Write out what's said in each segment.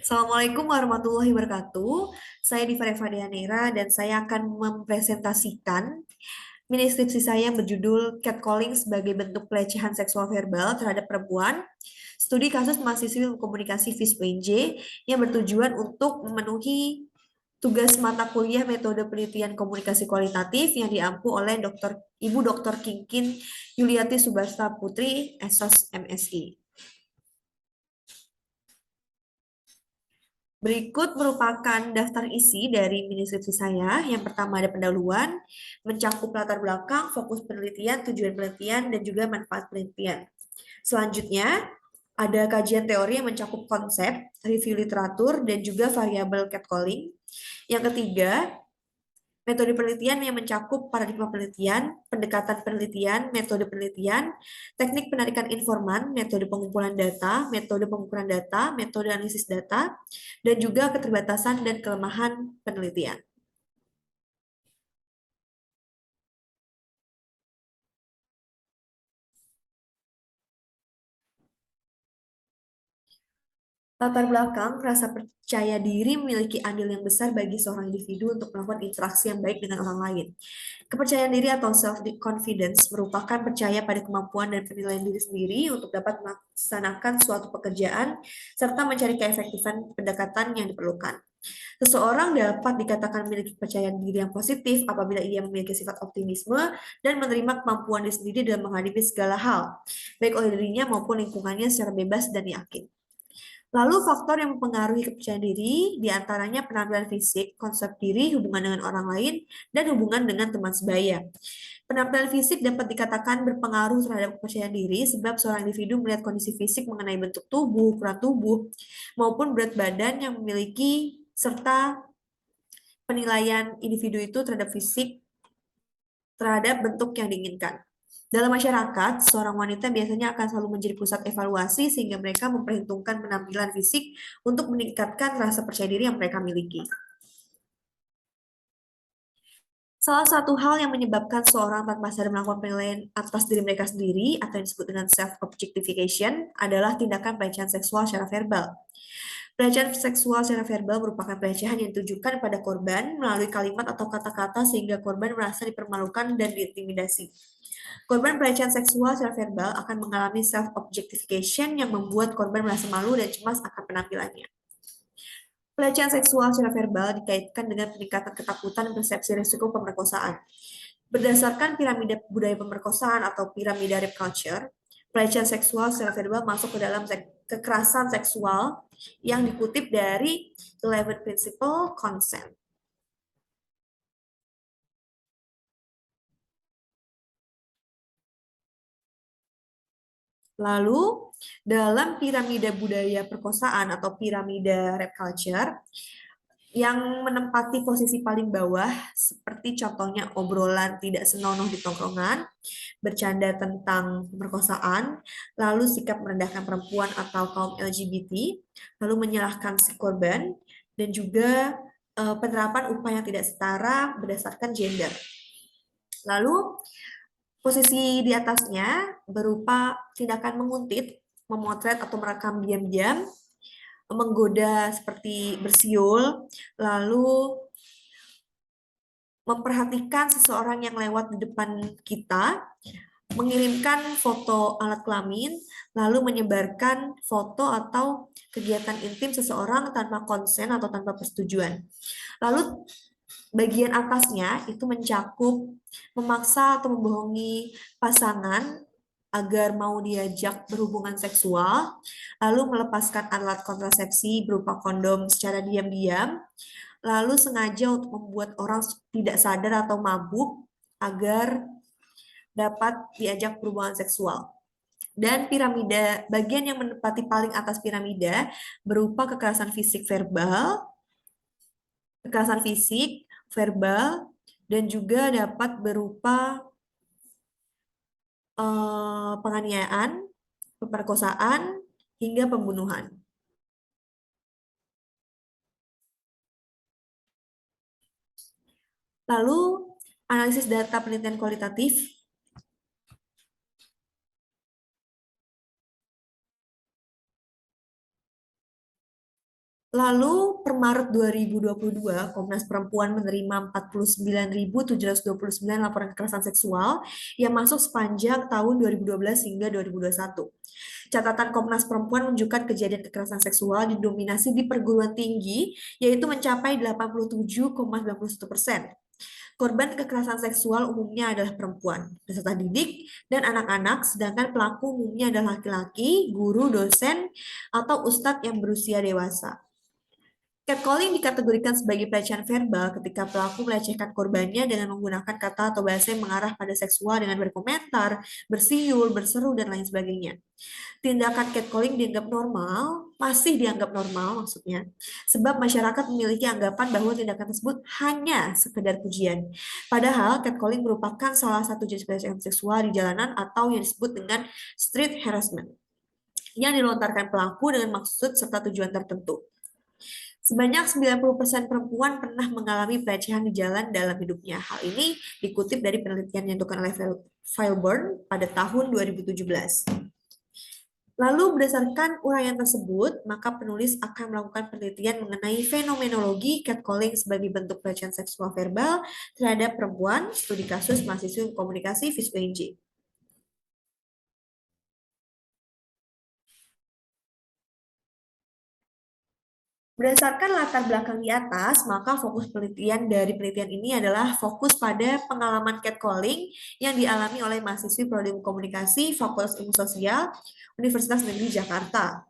Assalamualaikum warahmatullahi wabarakatuh. Saya Diva Eva Dianera dan saya akan mempresentasikan mini skripsi saya yang berjudul Catcalling sebagai bentuk pelecehan seksual verbal terhadap perempuan. Studi kasus mahasiswi ilmu komunikasi FISP UNJ yang bertujuan untuk memenuhi tugas mata kuliah metode penelitian komunikasi kualitatif yang diampu oleh Ibu Dr. Kingkin Yuliati Subasta Putri, SOS MSI. Berikut merupakan daftar isi dari mini skripsi saya. Yang pertama ada pendahuluan, mencakup latar belakang, fokus penelitian, tujuan penelitian, dan juga manfaat penelitian. Selanjutnya, ada kajian teori yang mencakup konsep, review literatur, dan juga variabel catcalling. Yang ketiga, metode penelitian yang mencakup paradigma penelitian, pendekatan penelitian, metode penelitian, teknik penarikan informan, metode pengumpulan data, metode pengukuran data, metode analisis data, dan juga keterbatasan dan kelemahan penelitian. Latar belakang, rasa percaya diri memiliki andil yang besar bagi seorang individu untuk melakukan interaksi yang baik dengan orang lain. Kepercayaan diri atau self-confidence merupakan percaya pada kemampuan dan penilaian diri sendiri untuk dapat melaksanakan suatu pekerjaan serta mencari keefektifan pendekatan yang diperlukan. Seseorang dapat dikatakan memiliki kepercayaan diri yang positif apabila ia memiliki sifat optimisme dan menerima kemampuan diri sendiri dalam menghadapi segala hal, baik oleh dirinya maupun lingkungannya secara bebas dan yakin. Lalu faktor yang mempengaruhi kepercayaan diri diantaranya penampilan fisik, konsep diri, hubungan dengan orang lain, dan hubungan dengan teman sebaya. Penampilan fisik dapat dikatakan berpengaruh terhadap kepercayaan diri sebab seorang individu melihat kondisi fisik mengenai bentuk tubuh, ukuran tubuh, maupun berat badan yang memiliki serta penilaian individu itu terhadap fisik terhadap bentuk yang diinginkan. Dalam masyarakat, seorang wanita biasanya akan selalu menjadi pusat evaluasi sehingga mereka memperhitungkan penampilan fisik untuk meningkatkan rasa percaya diri yang mereka miliki. Salah satu hal yang menyebabkan seorang tanpa sadar melakukan penilaian atas diri mereka sendiri atau yang disebut dengan self-objectification adalah tindakan pelecehan seksual secara verbal. Pelecehan seksual secara verbal merupakan pelecehan yang ditujukan pada korban melalui kalimat atau kata-kata sehingga korban merasa dipermalukan dan diintimidasi. Korban pelecehan seksual secara verbal akan mengalami self-objectification yang membuat korban merasa malu dan cemas akan penampilannya. Pelecehan seksual secara verbal dikaitkan dengan peningkatan ketakutan dan persepsi risiko pemerkosaan. Berdasarkan piramida budaya pemerkosaan atau piramida rape culture, pelecehan seksual secara verbal masuk ke dalam kekerasan seksual yang dikutip dari 11 Principle Consent. Lalu, dalam piramida budaya perkosaan atau piramida rape culture, yang menempati posisi paling bawah, seperti contohnya obrolan tidak senonoh di tongkrongan, bercanda tentang pemerkosaan, lalu sikap merendahkan perempuan atau kaum LGBT, lalu menyalahkan si korban, dan juga penerapan upah yang tidak setara berdasarkan gender. Lalu, posisi di atasnya berupa tindakan menguntit, memotret atau merekam diam-diam, menggoda seperti bersiul, lalu memperhatikan seseorang yang lewat di depan kita, mengirimkan foto alat kelamin, lalu menyebarkan foto atau kegiatan intim seseorang tanpa konsen atau tanpa persetujuan. Lalu bagian atasnya itu mencakup memaksa atau membohongi pasangan agar mau diajak berhubungan seksual, lalu melepaskan alat kontrasepsi berupa kondom secara diam-diam, lalu sengaja untuk membuat orang tidak sadar atau mabuk agar dapat diajak berhubungan seksual. Dan piramida, bagian yang menempati paling atas piramida berupa kekerasan fisik, verbal, dan juga dapat berupa penganiayaan, pemerkosaan, hingga pembunuhan. Lalu, analisis data penelitian kualitatif. Lalu, per Maret 2022, Komnas Perempuan menerima 49.729 laporan kekerasan seksual yang masuk sepanjang tahun 2012 hingga 2021. Catatan Komnas Perempuan menunjukkan kejadian kekerasan seksual didominasi di perguruan tinggi, yaitu mencapai 87,91%. Korban kekerasan seksual umumnya adalah perempuan, peserta didik, dan anak-anak, sedangkan pelaku umumnya adalah laki-laki, guru, dosen, atau ustadz yang berusia dewasa. Catcalling dikategorikan sebagai pelecehan verbal ketika pelaku melecehkan korbannya dengan menggunakan kata atau bahasa yang mengarah pada seksual dengan berkomentar, bersiul, berseru, dan lain sebagainya. Tindakan catcalling dianggap normal, masih dianggap normal maksudnya, sebab masyarakat memiliki anggapan bahwa tindakan tersebut hanya sekedar pujian. Padahal catcalling merupakan salah satu jenis pelecehan seksual di jalanan atau yang disebut dengan street harassment, yang dilontarkan pelaku dengan maksud serta tujuan tertentu. Sebanyak 90% perempuan pernah mengalami pelecehan di jalan dalam hidupnya. Hal ini dikutip dari penelitian yang dilakukan oleh Filburn pada tahun 2017. Lalu berdasarkan uraian tersebut, maka penulis akan melakukan penelitian mengenai fenomenologi catcalling sebagai bentuk pelecehan seksual verbal terhadap perempuan, studi kasus mahasiswa komunikasi FISP UNJ. Berdasarkan latar belakang di atas, maka fokus penelitian dari penelitian ini adalah fokus pada pengalaman catcalling yang dialami oleh mahasiswi Prodi Komunikasi Fakultas Ilmu Sosial Universitas Negeri Jakarta.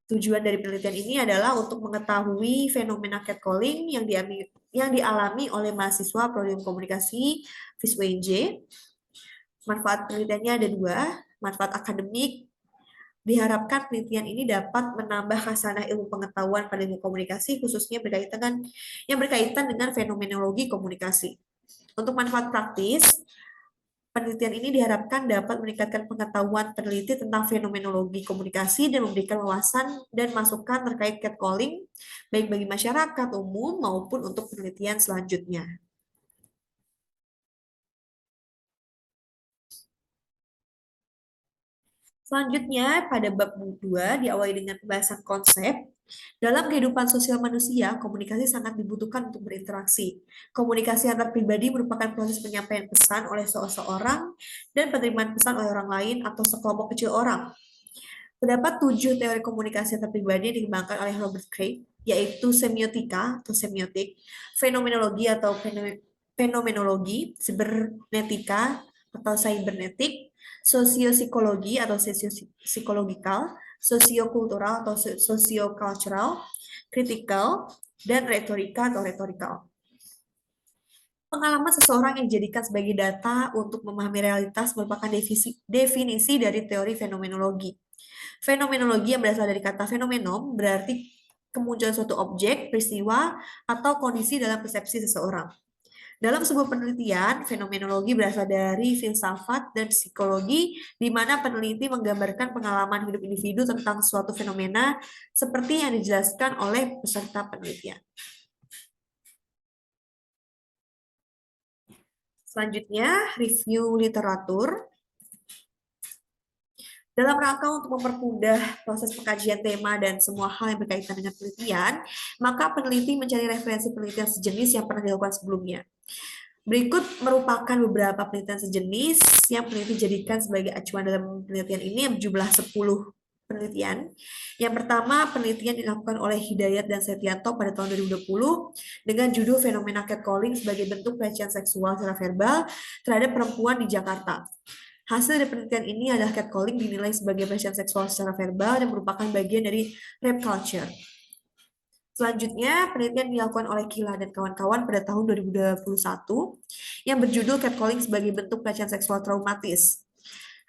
Tujuan dari penelitian ini adalah untuk mengetahui fenomena catcalling yang dialami oleh mahasiswa Prodi Komunikasi FISP UNJ. Manfaat penelitiannya ada dua, manfaat akademik. Diharapkan penelitian ini dapat menambah khasanah ilmu pengetahuan pada ilmu komunikasi, khususnya berkaitan dengan fenomenologi komunikasi. Untuk manfaat praktis, penelitian ini diharapkan dapat meningkatkan pengetahuan peneliti tentang fenomenologi komunikasi dan memberikan wawasan dan masukan terkait catcalling, baik bagi masyarakat umum maupun untuk penelitian selanjutnya. Selanjutnya, pada bab 2 diawali dengan pembahasan konsep. Dalam kehidupan sosial manusia, komunikasi sangat dibutuhkan untuk berinteraksi. Komunikasi antar pribadi merupakan proses penyampaian pesan oleh seseorang dan penerimaan pesan oleh orang lain atau sekelompok kecil orang. Terdapat 7 teori komunikasi antar pribadi yang dikembangkan oleh Robert Craig, yaitu semiotika atau semiotik, fenomenologi atau fenomenologi, sibernetika atau cybernetik, sosiopsikologi atau sosiopsikologikal, sosiokultural atau sosiocultural, kritikal, dan retorika atau retorikal. Pengalaman seseorang yang dijadikan sebagai data untuk memahami realitas merupakan definisi dari teori fenomenologi. Fenomenologi yang berasal dari kata fenomenon berarti kemunculan suatu objek, peristiwa, atau kondisi dalam persepsi seseorang. Dalam sebuah penelitian, fenomenologi berasal dari filsafat dan psikologi, di mana peneliti menggambarkan pengalaman hidup individu tentang suatu fenomena seperti yang dijelaskan oleh peserta penelitian. Selanjutnya, review literatur. Dalam rangka untuk mempermudah proses pengkajian tema dan semua hal yang berkaitan dengan penelitian, maka peneliti mencari referensi penelitian sejenis yang pernah dilakukan sebelumnya. Berikut merupakan beberapa penelitian sejenis yang peneliti jadikan sebagai acuan dalam penelitian ini yang berjumlah 10 penelitian. Yang pertama, penelitian dilakukan oleh Hidayat dan Setianto pada tahun 2020 dengan judul Fenomena Catcalling sebagai bentuk pelecehan seksual secara verbal terhadap perempuan di Jakarta. Hasil dari penelitian ini adalah catcalling dinilai sebagai pelecehan seksual secara verbal dan merupakan bagian dari rape culture. Selanjutnya, penelitian dilakukan oleh Kila dan kawan-kawan pada tahun 2021 yang berjudul catcalling sebagai bentuk pelecehan seksual traumatis.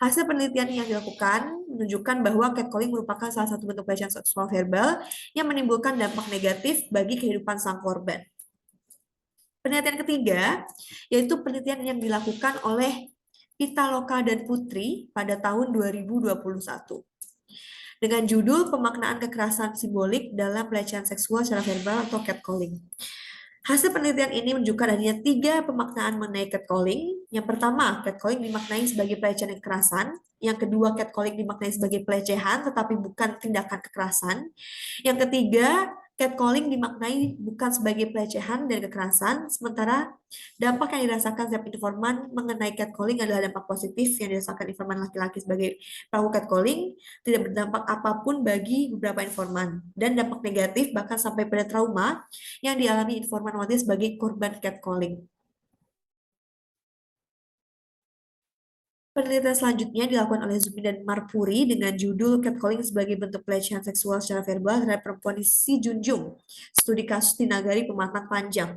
Hasil penelitian yang dilakukan menunjukkan bahwa catcalling merupakan salah satu bentuk pelecehan seksual verbal yang menimbulkan dampak negatif bagi kehidupan sang korban. Penelitian ketiga, yaitu penelitian yang dilakukan oleh Pitaloka dan Putri pada tahun 2021 dengan judul Pemaknaan Kekerasan Simbolik dalam Pelecehan Seksual secara Verbal atau Catcalling. Hasil penelitian ini menunjukkan adanya tiga pemaknaan mengenai catcalling. Yang pertama, catcalling dimaknai sebagai pelecehan dan kekerasan. Yang kedua, catcalling dimaknai sebagai pelecehan tetapi bukan tindakan kekerasan. Yang ketiga, catcalling dimaknai bukan sebagai pelecehan dan kekerasan, sementara dampak yang dirasakan setiap informan mengenai catcalling adalah dampak positif yang dirasakan informan laki-laki sebagai pelaku catcalling, tidak berdampak apapun bagi beberapa informan, dan dampak negatif bahkan sampai pada trauma yang dialami informan wanita sebagai korban catcalling. Penelitian selanjutnya dilakukan oleh Zumi dan Marpuri dengan judul Catcalling sebagai bentuk pelecehan seksual secara verbal terhadap perempuan di Si Junjung, studi kasus di Nagari Pematang Panjang.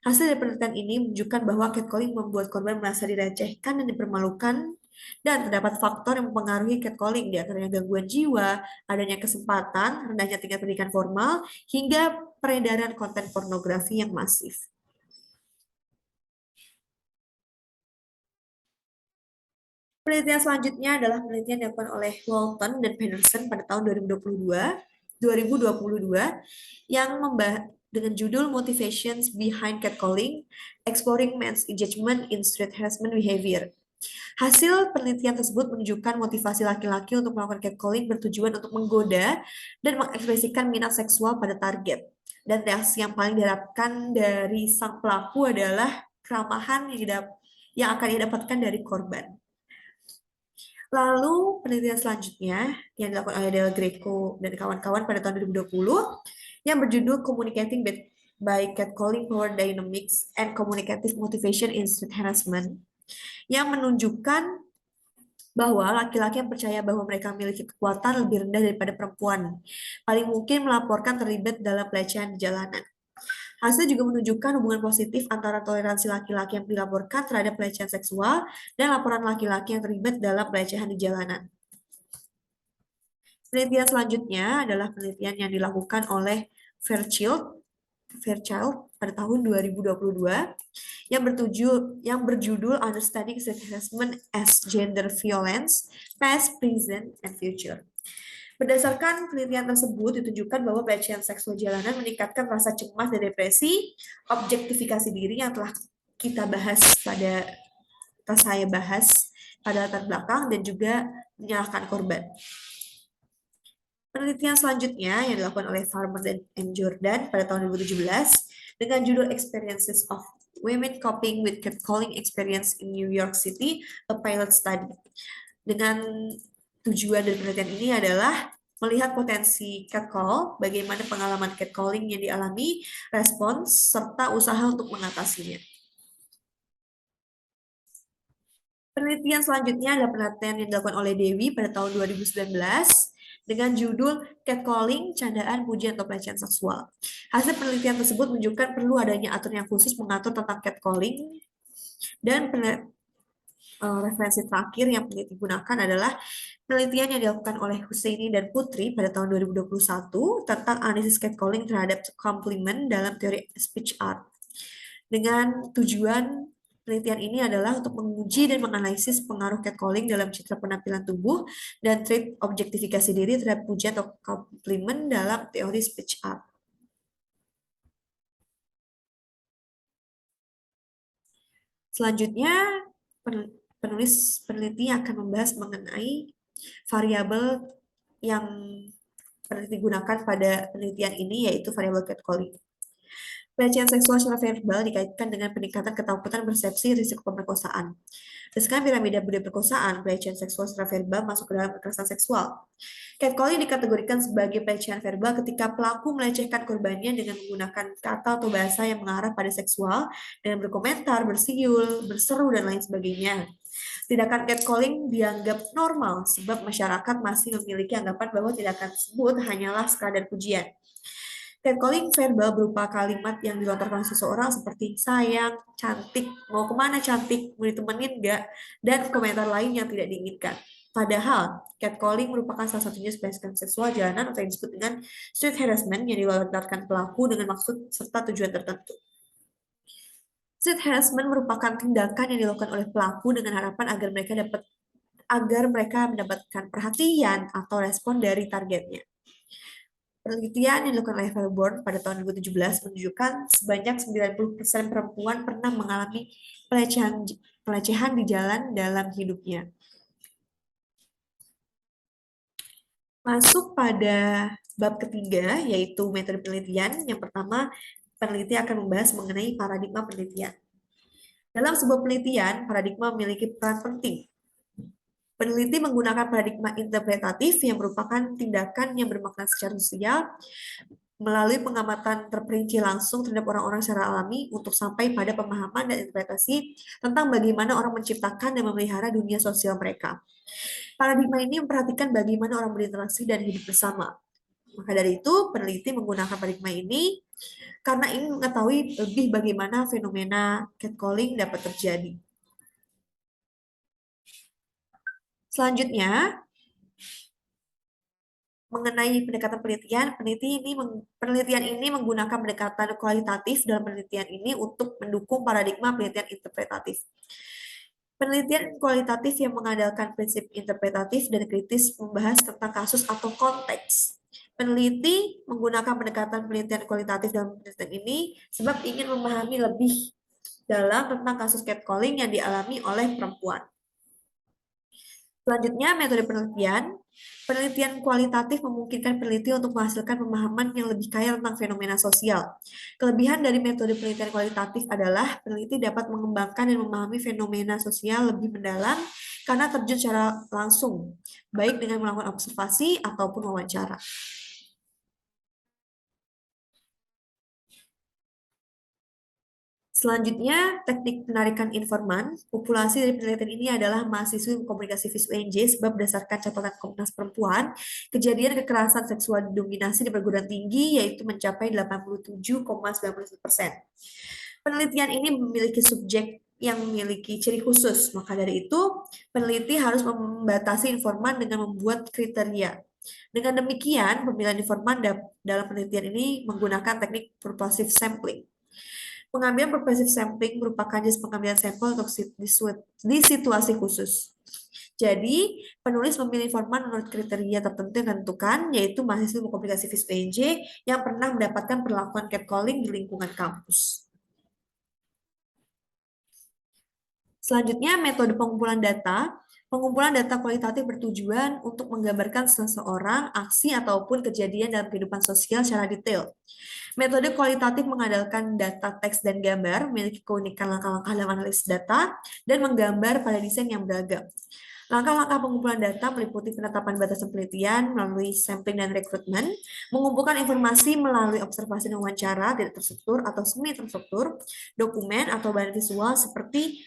Hasil dari penelitian ini menunjukkan bahwa catcalling membuat korban merasa direcehkan dan dipermalukan, dan terdapat faktor yang mempengaruhi catcalling, di antaranya gangguan jiwa, adanya kesempatan, rendahnya tingkat pendidikan formal, hingga peredaran konten pornografi yang masif. Penelitian selanjutnya adalah penelitian yang dilakukan oleh Walton dan Pedersen pada tahun 2022 yang membahas dengan judul Motivations Behind Catcalling: Exploring Men's Engagement in Street Harassment Behavior. Hasil penelitian tersebut menunjukkan motivasi laki-laki untuk melakukan catcalling bertujuan untuk menggoda dan mengekspresikan minat seksual pada target. Dan reaksi yang paling diharapkan dari sang pelaku adalah keramahan yang akan didapatkan dari korban. Lalu penelitian selanjutnya yang dilakukan oleh Del Greco dan kawan-kawan pada tahun 2020 yang berjudul Communicating by Catcalling Power Dynamics and Communicative Motivation in Street Harassment, yang menunjukkan bahwa laki-laki yang percaya bahwa mereka memiliki kekuatan lebih rendah daripada perempuan paling mungkin melaporkan terlibat dalam pelecehan di jalanan. Hasil juga menunjukkan hubungan positif antara toleransi laki-laki yang dilaporkan terhadap pelecehan seksual dan laporan laki-laki yang terlibat dalam pelecehan di jalanan. Penelitian selanjutnya adalah penelitian yang dilakukan oleh Fairchild pada tahun 2022 yang berjudul Understanding Sex Harassment as Gender Violence, Past, Present, and Future. Berdasarkan penelitian tersebut, ditunjukkan bahwa pelecehan seksual jalanan meningkatkan rasa cemas dan depresi, objektifikasi diri yang telah saya bahas pada latar belakang, dan juga menyalahkan korban. Penelitian selanjutnya yang dilakukan oleh Farmer dan Jordan pada tahun 2017 dengan judul Experiences of Women Coping with Catcalling Experience in New York City, a Pilot Study. Dengan tujuan dari penelitian ini adalah melihat potensi catcall, bagaimana pengalaman catcalling yang dialami, respons, serta usaha untuk mengatasinya. Penelitian selanjutnya adalah penelitian yang dilakukan oleh Dewi pada tahun 2019 dengan judul Catcalling, Candaan, Pujian, atau Pelecehan Seksual. Hasil penelitian tersebut menunjukkan perlu adanya aturan yang khusus mengatur tentang catcalling, dan referensi terakhir yang peneliti gunakan adalah penelitian yang dilakukan oleh Husseini dan Putri pada tahun 2021 tentang analisis catcalling terhadap compliment dalam teori speech art. Dengan tujuan penelitian ini adalah untuk menguji dan menganalisis pengaruh catcalling dalam citra penampilan tubuh dan trait objektifikasi diri terhadap pujian atau compliment dalam teori speech art. Selanjutnya, penulis peneliti akan membahas mengenai variabel yang digunakan pada penelitian ini, yaitu variabel catcalling. Pelecehan seksual secara verbal dikaitkan dengan peningkatan ketakutan persepsi risiko pemerkosaan. Berdasarkan piramida budaya perkosaan, pelecehan seksual secara verbal masuk ke dalam kekerasan seksual. Catcalling dikategorikan sebagai pelecehan verbal ketika pelaku melecehkan korbannya dengan menggunakan kata atau bahasa yang mengarah pada seksual, dengan berkomentar, bersiul, berseru, dan lain sebagainya. Tindakan catcalling dianggap normal sebab masyarakat masih memiliki anggapan bahwa tindakan tersebut hanyalah sekadar pujian. Catcalling verbal berupa kalimat yang dilontarkan seseorang seperti sayang, cantik, mau kemana cantik, mau ditemenin nggak, dan komentar lain yang tidak diinginkan. Padahal, catcalling merupakan salah satu jenis pelecehan seksual jalanan atau yang disebut dengan street harassment yang dilontarkan pelaku dengan maksud serta tujuan tertentu. Street harassment merupakan tindakan yang dilakukan oleh pelaku dengan harapan agar mereka mendapatkan perhatian atau respon dari targetnya. Penelitian yang dilakukan oleh Melbourne pada tahun 2017 menunjukkan sebanyak 90% perempuan pernah mengalami pelecehan pelecehan di jalan dalam hidupnya. Masuk pada bab ketiga, yaitu metode penelitian. Yang pertama, peneliti akan membahas mengenai paradigma penelitian. Dalam sebuah penelitian, paradigma memiliki peran penting. Peneliti menggunakan paradigma interpretatif yang merupakan tindakan yang bermakna secara sosial melalui pengamatan terperinci langsung terhadap orang-orang secara alami untuk sampai pada pemahaman dan interpretasi tentang bagaimana orang menciptakan dan memelihara dunia sosial mereka. Paradigma ini memperhatikan bagaimana orang berinteraksi dan hidup bersama. Maka dari itu, peneliti menggunakan paradigma ini karena ingin mengetahui lebih bagaimana fenomena catcalling dapat terjadi. Selanjutnya, mengenai pendekatan penelitian, penelitian ini menggunakan pendekatan kualitatif dalam penelitian ini untuk mendukung paradigma penelitian interpretatif. Penelitian kualitatif yang mengandalkan prinsip interpretatif dan kritis membahas tentang kasus atau konteks. Peneliti menggunakan pendekatan penelitian kualitatif dalam penelitian ini sebab ingin memahami lebih dalam tentang kasus catcalling yang dialami oleh perempuan. Selanjutnya, metode penelitian. Penelitian kualitatif memungkinkan peneliti untuk menghasilkan pemahaman yang lebih kaya tentang fenomena sosial. Kelebihan dari metode penelitian kualitatif adalah peneliti dapat mengembangkan dan memahami fenomena sosial lebih mendalam karena terjun secara langsung, baik dengan melakukan observasi ataupun wawancara. Selanjutnya, teknik penarikan informan. Populasi dari penelitian ini adalah mahasiswa komunikasi FISIP UNJ sebab berdasarkan catatan Komnas Perempuan, kejadian kekerasan seksual dominasi di perguruan tinggi yaitu mencapai 87,91%. Penelitian ini memiliki subjek yang memiliki ciri khusus, maka dari itu peneliti harus membatasi informan dengan membuat kriteria. Dengan demikian, pemilihan informan dalam penelitian ini menggunakan teknik purposive sampling. Pengambilan purposive sampling merupakan jenis pengambilan sampel untuk di situasi khusus. Jadi, penulis memilih informan menurut kriteria tertentu yang ditentukan, yaitu mahasiswa komunikasi FISIP UNJ yang pernah mendapatkan perlakuan catcalling di lingkungan kampus. Selanjutnya, metode pengumpulan data. Pengumpulan data kualitatif bertujuan untuk menggambarkan seseorang, aksi, ataupun kejadian dalam kehidupan sosial secara detail. Metode kualitatif mengandalkan data teks dan gambar, memiliki keunikan langkah-langkah dalam analisis data, dan menggambar pada desain yang beragam. Langkah-langkah pengumpulan data meliputi penetapan batasan penelitian melalui sampling dan rekrutmen, mengumpulkan informasi melalui observasi dan wawancara tidak terstruktur atau semi terstruktur, dokumen atau bahan visual seperti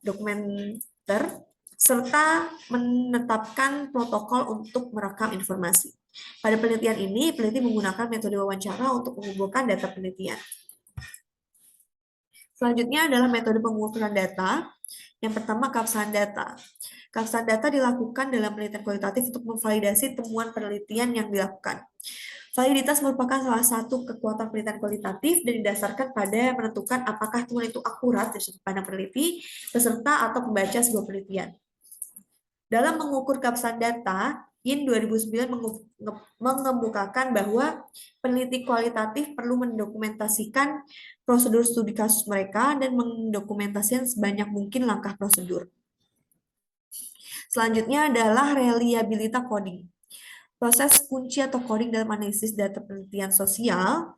dokumenter, serta menetapkan protokol untuk merekam informasi. Pada penelitian ini, peneliti menggunakan metode wawancara untuk mengumpulkan data penelitian. Selanjutnya adalah metode pengumpulan data. Yang pertama, keabsahan data. Keabsahan data dilakukan dalam penelitian kualitatif untuk memvalidasi temuan penelitian yang dilakukan. Validitas merupakan salah satu kekuatan penelitian kualitatif dan didasarkan pada menentukan apakah temuan itu akurat dari sudut pandang peneliti, peserta, atau pembaca sebuah penelitian. Dalam mengukur keabsahan data, YIN 2009 mengemukakan bahwa peneliti kualitatif perlu mendokumentasikan prosedur studi kasus mereka dan mendokumentasikan sebanyak mungkin langkah prosedur. Selanjutnya adalah reliability coding. Proses kunci atau coding dalam analisis data penelitian sosial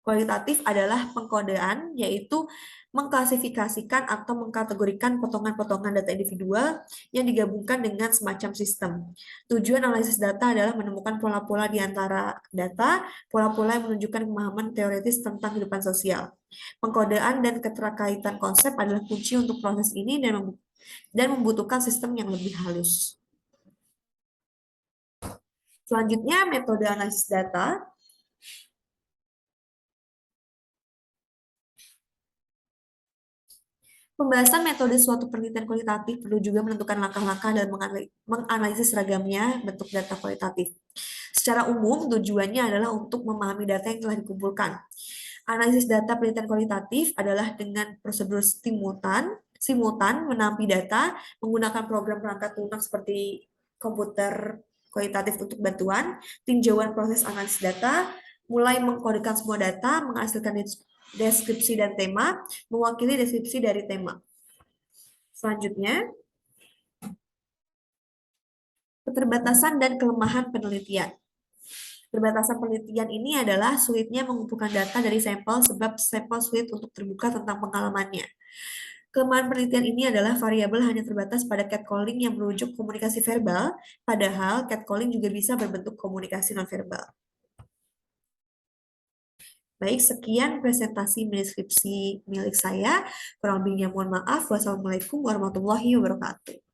kualitatif adalah pengkodean, yaitu mengklasifikasikan atau mengkategorikan potongan-potongan data individual yang digabungkan dengan semacam sistem. Tujuan analisis data adalah menemukan pola-pola di antara data, pola-pola yang menunjukkan pemahaman teoritis tentang kehidupan sosial. Pengkodean dan keterkaitan konsep adalah kunci untuk proses ini dan membutuhkan sistem yang lebih halus. Selanjutnya, metode analisis data. Pembahasan metode suatu penelitian kualitatif perlu juga menentukan langkah-langkah dalam menganalisis seragamnya bentuk data kualitatif. Secara umum, tujuannya adalah untuk memahami data yang telah dikumpulkan. Analisis data penelitian kualitatif adalah dengan prosedur simultan menampi data menggunakan program perangkat lunak seperti komputer kualitatif untuk bantuan, tinjauan proses analisis data, mulai mengkodekan semua data, menghasilkan deskripsi dan tema, mewakili deskripsi dari tema. Selanjutnya, keterbatasan dan kelemahan penelitian. Keterbatasan penelitian ini adalah sulitnya mengumpulkan data dari sampel sebab sampel sulit untuk terbuka tentang pengalamannya. Kelemahan penelitian ini adalah variabel hanya terbatas pada catcalling yang merujuk komunikasi verbal, padahal catcalling juga bisa berbentuk komunikasi nonverbal. Baik, sekian presentasi deskripsi milik saya. Kurang lebihnya mohon maaf. Wassalamualaikum warahmatullahi wabarakatuh.